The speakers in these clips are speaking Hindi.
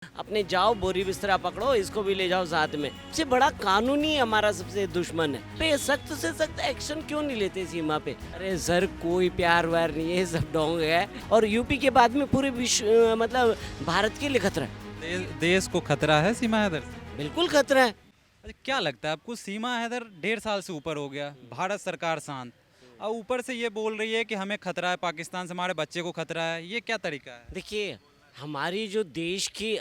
अपने जाओ बोरी बिस्तरा पकड़ो, इसको भी ले जाओ साथ में। सबसे बड़ा कानूनी हमारा सबसे दुश्मन है। पे सख्त से सख्त एक्शन क्यों नहीं लेते सीमा पे? अरे सर कोई प्यार व्यार नहीं है, सब ढोंग है। और यूपी के बाद में पूरे विश्व मतलब भारत के लिए खतरा है। देश को खतरा है सीमा हैदर से? बिल्कुल खतरा है। अच्छा, क्या लगता है आपको? सीमा हैदर 1.5 साल से ऊपर हो गया, भारत सरकार शांत, और ऊपर से ये बोल रही है कि हमें खतरा है पाकिस्तान से, हमारे बच्चे को खतरा है। ये क्या तरीका है? देखिए हमारी जो देश की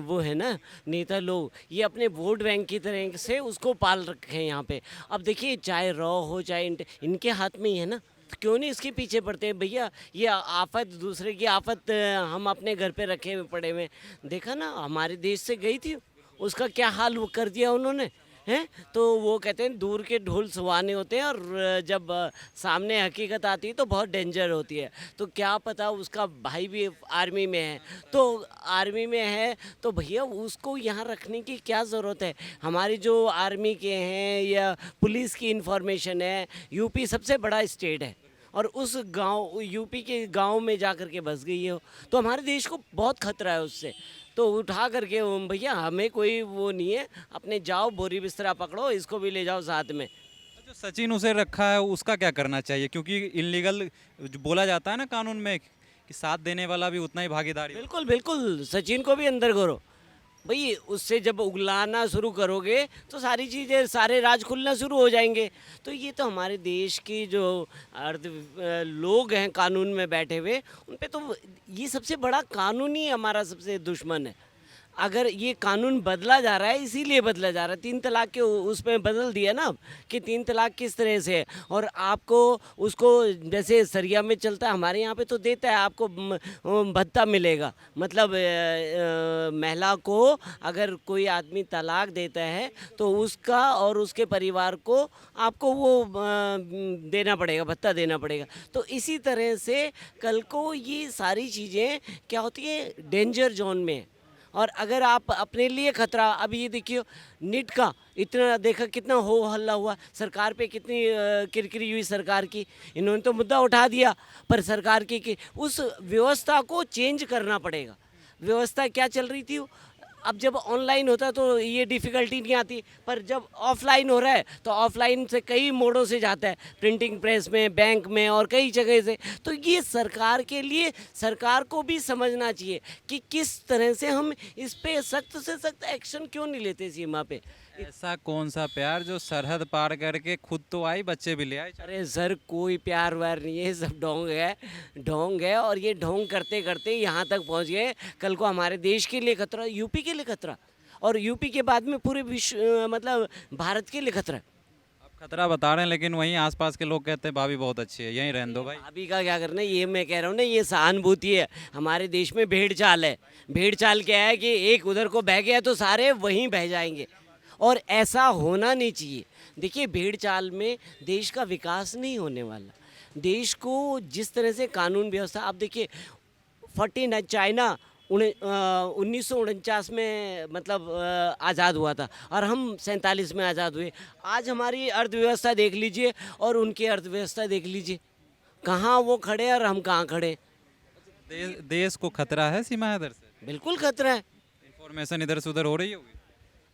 वो है ना नेता लोग, ये अपने वोट बैंक की तरह से उसको पाल रखे हैं यहाँ पे। अब देखिए चाहे रॉ हो चाहे इनके हाथ में ही है ना, तो क्यों नहीं इसके पीछे पड़ते हैं भैया? ये आफत दूसरे की आफत हम अपने घर पे रखे हुए पड़े हुए। देखा ना हमारे देश से गई थी, उसका क्या हाल वो कर दिया उन्होंने हैं। तो वो कहते हैं दूर के ढोल सुहाने होते हैं, और जब सामने हकीकत आती है तो बहुत डेंजर होती है। तो क्या पता उसका भाई भी आर्मी में है, तो आर्मी में है तो भैया उसको यहाँ रखने की क्या ज़रूरत है? हमारी जो आर्मी के हैं या पुलिस की इंफॉर्मेशन है, यूपी सबसे बड़ा स्टेट है और उस गांव यूपी के गांव में जा कर के बस गई है, तो हमारे देश को बहुत खतरा है उससे। तो उठा करके भैया हमें कोई वो नहीं है, अपने जाओ बोरी बिस्तरा पकड़ो, इसको भी ले जाओ साथ में। जो सचिन उसे रखा है उसका क्या करना चाहिए? क्योंकि इलीगल बोला जाता है ना कानून में कि साथ देने वाला भी उतना ही भागीदारी हो। बिल्कुल बिल्कुल, सचिन को भी अंदर करो भाई। उससे जब उगलाना शुरू करोगे तो सारी चीज़ें सारे राज खुलना शुरू हो जाएंगे। तो ये तो हमारे देश की जो लोग हैं कानून में बैठे हुए, उन पे तो ये सबसे बड़ा कानूनी हमारा सबसे दुश्मन है। अगर ये कानून बदला जा रहा है, इसीलिए बदला जा रहा है। 3 तलाक के उसमें बदल दिया ना अब, कि 3 तलाक किस तरह से है। और आपको उसको जैसे सरिया में चलता है, हमारे यहाँ पे तो देता है आपको भत्ता मिलेगा। मतलब महिला को अगर कोई आदमी तलाक देता है तो उसका और उसके परिवार को आपको वो देना पड़ेगा, भत्ता देना पड़ेगा। तो इसी तरह से कल को ये सारी चीज़ें क्या होती है, डेंजर जोन में है। और अगर आप अपने लिए खतरा, अभी ये देखिए नीट का इतना देखा कितना हो हल्ला हुआ, सरकार पे कितनी किरकिरी हुई सरकार की। इन्होंने तो मुद्दा उठा दिया, पर सरकार की कि उस व्यवस्था को चेंज करना पड़ेगा। व्यवस्था क्या चल रही थी, अब जब ऑनलाइन होता तो ये डिफ़िकल्टी नहीं आती, पर जब ऑफलाइन हो रहा है तो ऑफलाइन से कई मोड़ों से जाता है, प्रिंटिंग प्रेस में, बैंक में और कई जगह से। तो ये सरकार के लिए, सरकार को भी समझना चाहिए कि किस तरह से हम इस पे सख्त से सख्त एक्शन क्यों नहीं लेते सीमा पे। ऐसा कौन सा प्यार जो सरहद पार करके खुद तो आई, बच्चे भी ले आए? अरे सर कोई प्यार व्यार नहीं है, सब ढोंग है, ढोंग है। और ये ढोंग करते करते यहाँ तक पहुँच गए, कल को हमारे देश के लिए खतरा, यूपी के लिए खतरा, और यूपी के बाद में पूरे विश्व मतलब भारत के लिए खतरा। आप खतरा बता रहे हैं, लेकिन वहीं आसपास के लोग कहते हैं भाभी बहुत अच्छी है, यहीं रहने दो भाई। अभी का क्या करना, ये मैं कह रहा हूँ ना, ये सहानुभूति है। हमारे देश में भेड़ चाल है। भेड़ चाल क्या है कि एक उधर को बह गया तो सारे वहीं बह जाएंगे, और ऐसा होना नहीं चाहिए। देखिए भेड़ चाल में देश का विकास नहीं होने वाला। देश को जिस तरह से कानून व्यवस्था, आप देखिए 49 चाइना 1949 में मतलब आज़ाद हुआ था, और हम 47 में आज़ाद हुए। आज हमारी अर्थव्यवस्था देख लीजिए और उनकी अर्थव्यवस्था देख लीजिए, कहाँ वो खड़े और हम कहाँ खड़े। देश को खतरा है सीमा हैदर से? बिल्कुल खतरा है। इंफॉर्मेशन इधर से उधर हो रही होगी।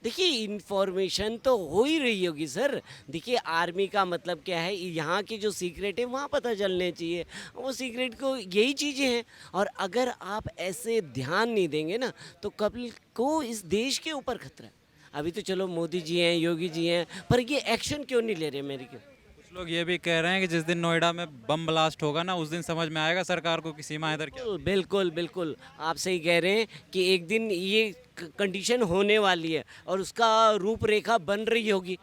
देखिए इन्फॉर्मेशन तो हो ही रही होगी सर। देखिए आर्मी का मतलब क्या है, यहाँ की जो सीक्रेट है वहाँ पता चलने चाहिए, वो सीक्रेट को यही चीज़ें हैं। और अगर आप ऐसे ध्यान नहीं देंगे ना, तो कल को इस देश के ऊपर खतरा है। अभी तो चलो मोदी जी हैं, योगी जी हैं, पर ये एक्शन क्यों नहीं ले रहे मेरे को? कुछ लोग ये भी कह रहे हैं कि जिस दिन नोएडा में बम ब्लास्ट होगा ना, उस दिन समझ में आएगा सरकार को कि सीमा हैदर क्या। बिल्कुल बिल्कुल बिल्कुल, आप सही कह रहे हैं कि एक दिन ये कंडीशन होने वाली है और उसका रूपरेखा बन रही होगी।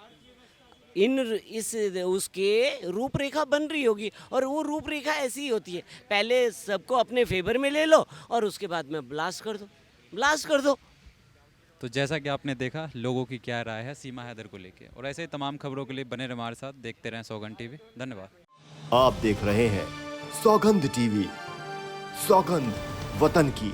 इस उसके रूपरेखा बन रही होगी, और वो रूपरेखा ऐसी ही होती है, पहले सबको अपने फेवर में ले लो और उसके बाद में ब्लास्ट कर दो, ब्लास्ट कर दो। तो जैसा कि आपने देखा लोगों की क्या राय है सीमा हैदर को लेके, और ऐसे ही तमाम खबरों के लिए बने रहे हमारे साथ, देखते रहें सौगंध टीवी। धन्यवाद। आप देख रहे हैं सौगंध टीवी, सौगंध वतन की।